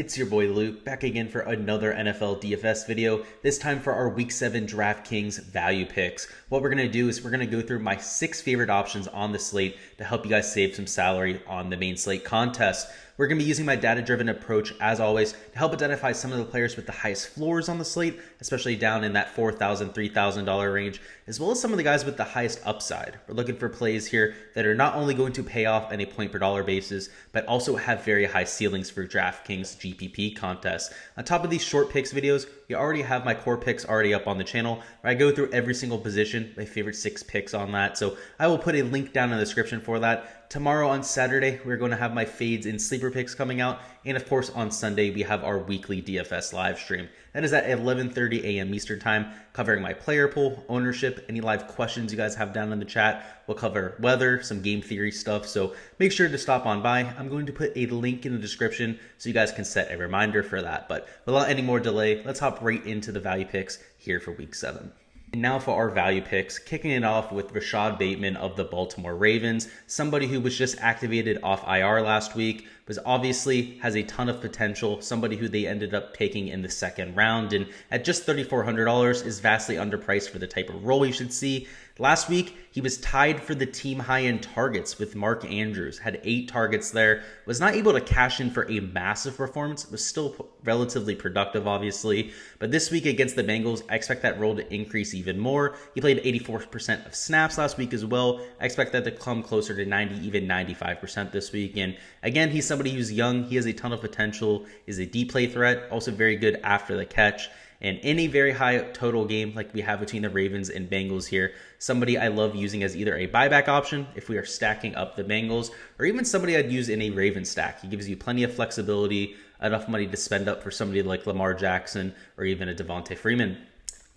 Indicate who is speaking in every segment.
Speaker 1: It's your boy Luke, back again for another NFL DFS video, this time for our Week 7 DraftKings value picks. What we're going to do is we're going to go through my 6 favorite options on the slate to help you guys save some salary on the main slate contest. We're going to be using my data-driven approach, as always, to help identify some of the players with the highest floors on the slate, especially down in that $4,000, $3,000 range, as well as some of the guys with the highest upside. We're looking for plays here that are not only going to pay off on a point per dollar basis, but also have very high ceilings for DraftKings GPP contests. On top of these short picks videos, you already have my core picks already up on the channel, where I go through every single position, my favorite 6 picks on that. So I will put a link down in the description for that. Tomorrow on Saturday, we're going to have my fades and sleeper picks coming out. And of course, on Sunday, we have our weekly DFS live stream. That is at 11:30 a.m. Eastern time, covering my player pool, ownership, any live questions you guys have down in the chat. We'll cover weather, some game theory stuff. So make sure to stop on by. I'm going to put a link in the description so you guys can set a reminder for that. But without any more delay, let's hop right into the value picks here for Week 7. And now for our value picks, kicking it off with Rashod Bateman of the Baltimore Ravens, somebody who was just activated off IR last week, but obviously has a ton of potential, somebody who they ended up taking in the second round, and at just $3,400 is vastly underpriced for the type of role you should see. Last week, he was tied for the team high in targets with Mark Andrews, had 8 targets there, was not able to cash in for a massive performance, was still relatively productive, obviously. But this week against the Bengals, I expect that role to increase even more. He played 84% of snaps last week as well. I expect that to come closer to 90, even 95% this week. And again, he's somebody who's young. He has a ton of potential, is a deep play threat, also very good after the catch. And in a very high total game like we have between the Ravens and Bengals here, somebody I love using as either a buyback option if we are stacking up the Bengals, or even somebody I'd use in a Raven stack. He gives you plenty of flexibility, enough money to spend up for somebody like Lamar Jackson or even a Devonta Freeman.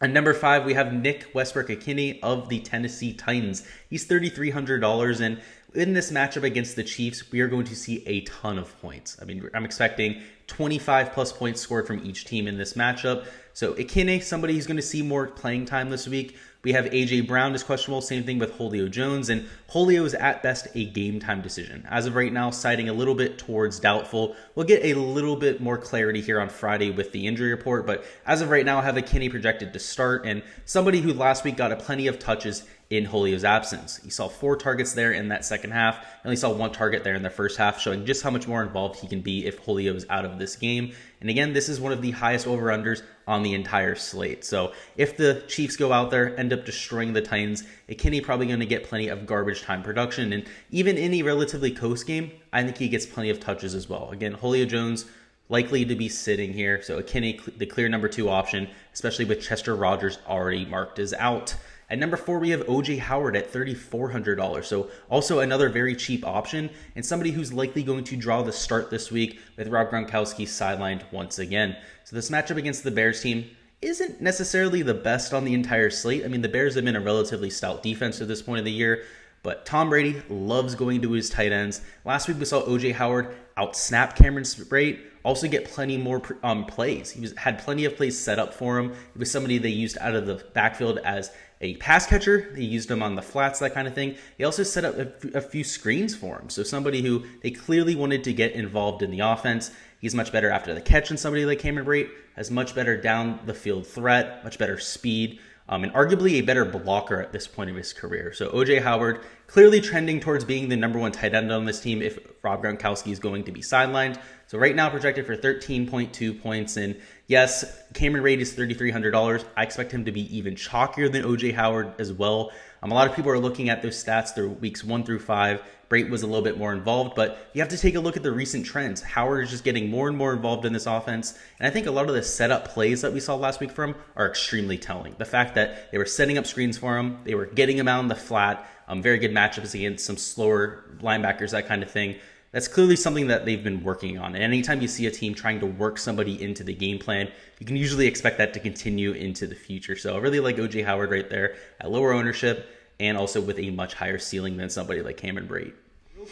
Speaker 1: At number 5, we have Nick Westbrook-Ikhine of the Tennessee Titans. He's $3,300, and in this matchup against the Chiefs, we are going to see a ton of points. I mean, I'm expecting 25 plus points scored from each team in this matchup. So Ikhine, somebody who's going to see more playing time this week. We have A.J. Brown is questionable, same thing with Julio Jones, and Julio is at best a game time decision. As of right now, citing a little bit towards doubtful. We'll get a little bit more clarity here on Friday with the injury report, but as of right now, I have Ikhine projected to start, and somebody who last week got plenty of touches in Julio's absence. He saw 4 targets there in that second half, and only saw 1 target there in the first half, showing just how much more involved he can be if Julio is out of this game. And again, this is one of the highest over-unders on the entire slate. So if the Chiefs go out there, end up destroying the Titans, Ikhine probably going to get plenty of garbage time production. And even in a relatively close game, I think he gets plenty of touches as well. Again, Julio Jones likely to be sitting here. So Ikhine, the clear number 2 option, especially with Chester Rogers already marked as out. At number 4, we have O.J. Howard at $3,400. So also another very cheap option and somebody who's likely going to draw the start this week with Rob Gronkowski sidelined once again. So this matchup against the Bears team isn't necessarily the best on the entire slate. I mean, the Bears have been a relatively stout defense at this point of the year, but Tom Brady loves going to his tight ends. Last week we saw O.J. Howard out-snap Cameron Brate, also get plenty more plays. He had plenty of plays set up for him. He was somebody they used out of the backfield as a pass catcher. They used him on the flats, that kind of thing. They also set up a few screens for him. So somebody who they clearly wanted to get involved in the offense. He's much better after the catch than somebody like Cameron Brate, has much better down the field threat, much better speed, and arguably a better blocker at this point of his career. So O.J. Howard clearly trending towards being the number 1 tight end on this team if Rob Gronkowski is going to be sidelined. So right now projected for 13.2 points. And yes, Cameron Brate is $3,300. I expect him to be even chalkier than O.J. Howard as well. A lot of people are looking at those stats through weeks 1 through 5. Brate was a little bit more involved, but you have to take a look at the recent trends. Howard is just getting more and more involved in this offense, and I think a lot of the setup plays that we saw last week from him are extremely telling. The fact that they were setting up screens for him, they were getting him out in the flat, very good matchups against some slower linebackers, that kind of thing. That's clearly something that they've been working on. And anytime you see a team trying to work somebody into the game plan, you can usually expect that to continue into the future. So I really like O.J. Howard right there at lower ownership and also with a much higher ceiling than somebody like Cameron Brate.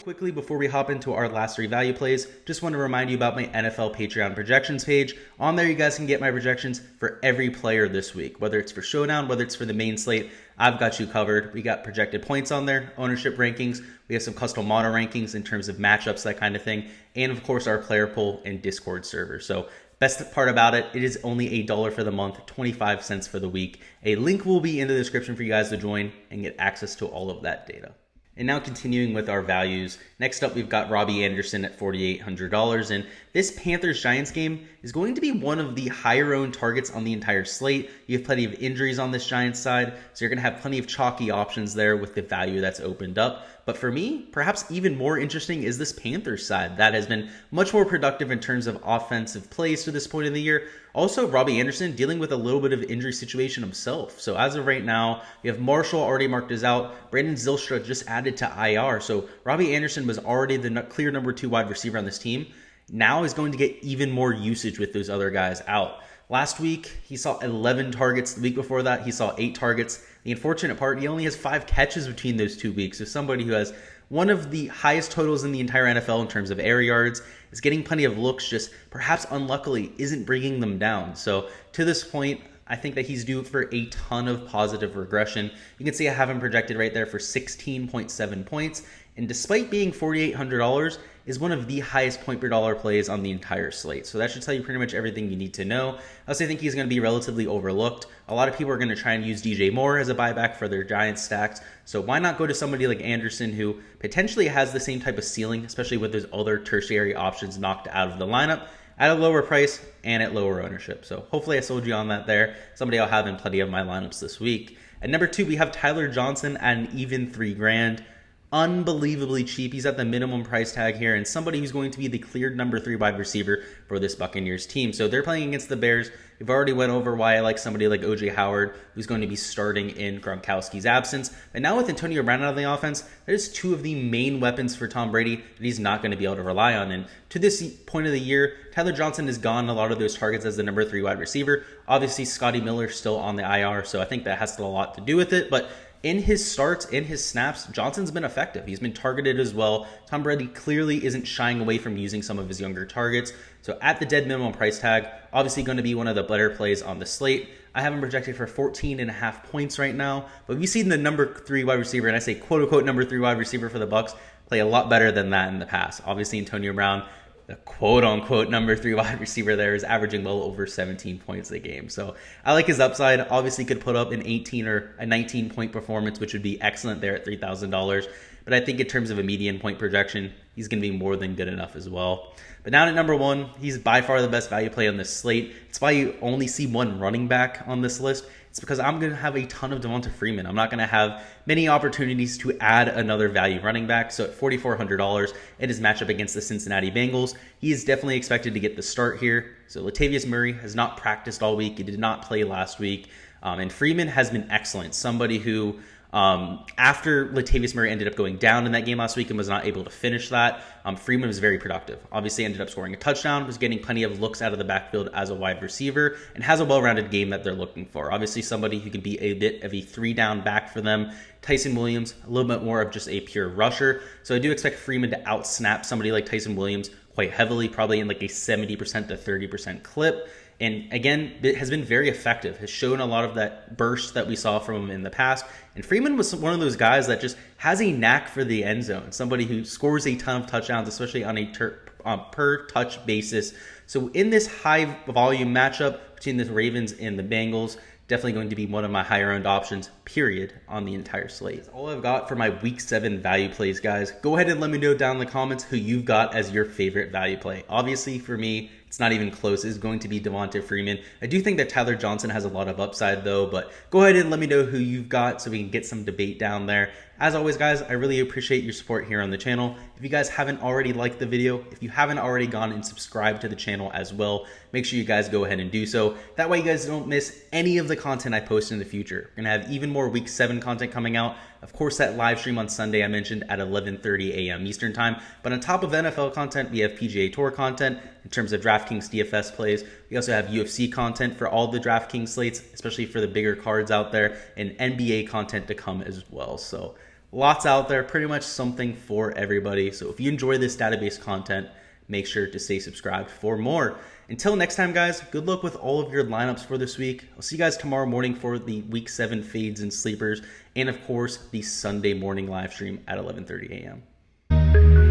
Speaker 1: Quickly before we hop into our last 3 value plays, just want to remind you about my NFL Patreon projections page. On there, you guys can get my projections for every player this week, whether it's for Showdown, whether it's for the main slate. I've got you covered. We got projected points on there, ownership rankings. We have some custom model rankings in terms of matchups, that kind of thing. And of course, our player pool and Discord server. So best part about it, it is only $1 for the month, 25 cents for the week. A link will be in the description for you guys to join and get access to all of that data. And now continuing with our values, next up we've got Robby Anderson at $4,800. And this Panthers-Giants game is going to be one of the higher owned targets on the entire slate. You have plenty of injuries on this Giants side, so you're going to have plenty of chalky options there with the value that's opened up. But for me, perhaps even more interesting is this Panthers side that has been much more productive in terms of offensive plays to this point in the year. Also, Robby Anderson dealing with a little bit of injury situation himself. So as of right now, you have Marshall already marked as out. Brandon Zylstra just added to IR. So Robby Anderson was already the clear number 2 wide receiver on this team. Now is going to get even more usage with those other guys out. Last week, he saw 11 targets. The week before that, he saw 8 targets. The unfortunate part, he only has 5 catches between those 2 weeks. So somebody who has one of the highest totals in the entire NFL in terms of air yards, is getting plenty of looks, just perhaps unluckily isn't bringing them down. So to this point, I think that he's due for a ton of positive regression. You can see I have him projected right there for 16.7 points. And despite being $4,800, is one of the highest point per dollar plays on the entire slate. So that should tell you pretty much everything you need to know. I also think he's going to be relatively overlooked. A lot of people are going to try and use DJ Moore as a buyback for their Giants stacks. So why not go to somebody like Anderson, who potentially has the same type of ceiling, especially with those other tertiary options knocked out of the lineup at a lower price and at lower ownership. So hopefully I sold you on that there. Somebody I'll have in plenty of my lineups this week. At number 2, we have Tyler Johnson at an even $3,000. Unbelievably cheap. He's at the minimum price tag here, and somebody who's going to be the cleared number 3 wide receiver for this Buccaneers team. So they're playing against the Bears. We've already went over why I like somebody like OJ Howard, who's going to be starting in Gronkowski's absence. But now with Antonio Brown out of the offense, there's 2 of the main weapons for Tom Brady that he's not going to be able to rely on. And to this point of the year, Tyler Johnson has gone a lot of those targets as the number 3 wide receiver. Obviously, Scotty Miller's still on the IR, so I think that has a lot to do with it. But in his starts, in his snaps, Johnson's been effective. He's been targeted as well. Tom Brady clearly isn't shying away from using some of his younger targets. So at the dead minimum price tag, obviously going to be one of the better plays on the slate. I have him projected for 14.5 points right now. But we've seen the number 3 wide receiver, and I say quote-unquote number 3 wide receiver for the Bucs, play a lot better than that in the past. Obviously, Antonio Brown, the quote-unquote number 3 wide receiver there, is averaging well over 17 points a game. So I like his upside. Obviously could put up an 18 or a 19-point performance, which would be excellent there at $3,000. But I think in terms of a median point projection, he's going to be more than good enough as well. But now at number 1, he's by far the best value play on this slate. It's why you only see one running back on this list. It's because I'm going to have a ton of Devonta Freeman. I'm not going to have many opportunities to add another value running back. So at $4,400 in his matchup against the Cincinnati Bengals, he is definitely expected to get the start here. So Latavius Murray has not practiced all week. He did not play last week. And Freeman has been excellent. Somebody who, after Latavius Murray ended up going down in that game last week and was not able to finish that, Freeman was very productive. Obviously ended up scoring a touchdown, was getting plenty of looks out of the backfield as a wide receiver, and has a well-rounded game that they're looking for. Obviously somebody who can be a bit of a 3-down back for them. Tyson Williams, a little bit more of just a pure rusher. So I do expect Freeman to outsnap somebody like Tyson Williams quite heavily, probably in like a 70% to 30% clip. And again, it has been very effective, has shown a lot of that burst that we saw from him in the past. And Freeman was one of those guys that just has a knack for the end zone, somebody who scores a ton of touchdowns, especially on a per touch basis. So in this high volume matchup between the Ravens and the Bengals, definitely going to be one of my higher owned options, period, on the entire slate. That's all I've got for my week 7 value plays, guys. Go ahead and let me know down in the comments who you've got as your favorite value play. Obviously, for me, it's not even close. It's going to be Devonta Freeman. I do think that Tyler Johnson has a lot of upside, though, but go ahead and let me know who you've got so we can get some debate down there. As always, guys, I really appreciate your support here on the channel. If you guys haven't already liked the video, if you haven't already gone and subscribed to the channel as well, make sure you guys go ahead and do so. That way you guys don't miss any of the content I post in the future. We're going to have even more Week 7 content coming out. Of course, that live stream on Sunday I mentioned at 11:30 a.m. Eastern Time. But on top of NFL content, we have PGA Tour content in terms of DraftKings DFS plays. We also have UFC content for all the DraftKings slates, especially for the bigger cards out there, and NBA content to come as well. So Lots out there, pretty much something for everybody. So if you enjoy this database content, make sure to stay subscribed for more. Until next time, guys, good luck with all of your lineups for this week. I'll see you guys tomorrow morning for the Week 7 fades and sleepers, and of course, the Sunday morning live stream at 11:30 a.m.